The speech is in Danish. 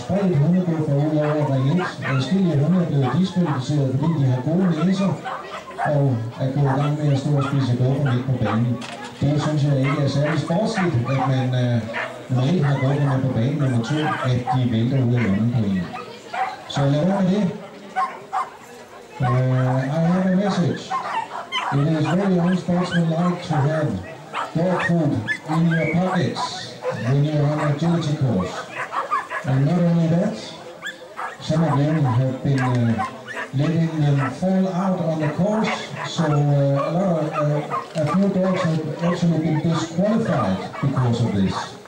spredt hundebuffer ud over ring 1. Adskillige hunde er blevet diskvalificeret, fordi de har gode næser og er gået i gang med at stå og spise guffer midt på banen. Det synes jeg ikke er særlig sportsligt, at man når ikke har gufferne på banen nummer 2, at de vælter ud af lommen på en. Så lad være med det. I have a message. It is very unsportsmanlike to have dog food in your pockets when you're on an agility course. And not only that, some of them have been letting them fall out on the course, so a few dogs have actually been disqualified because of this.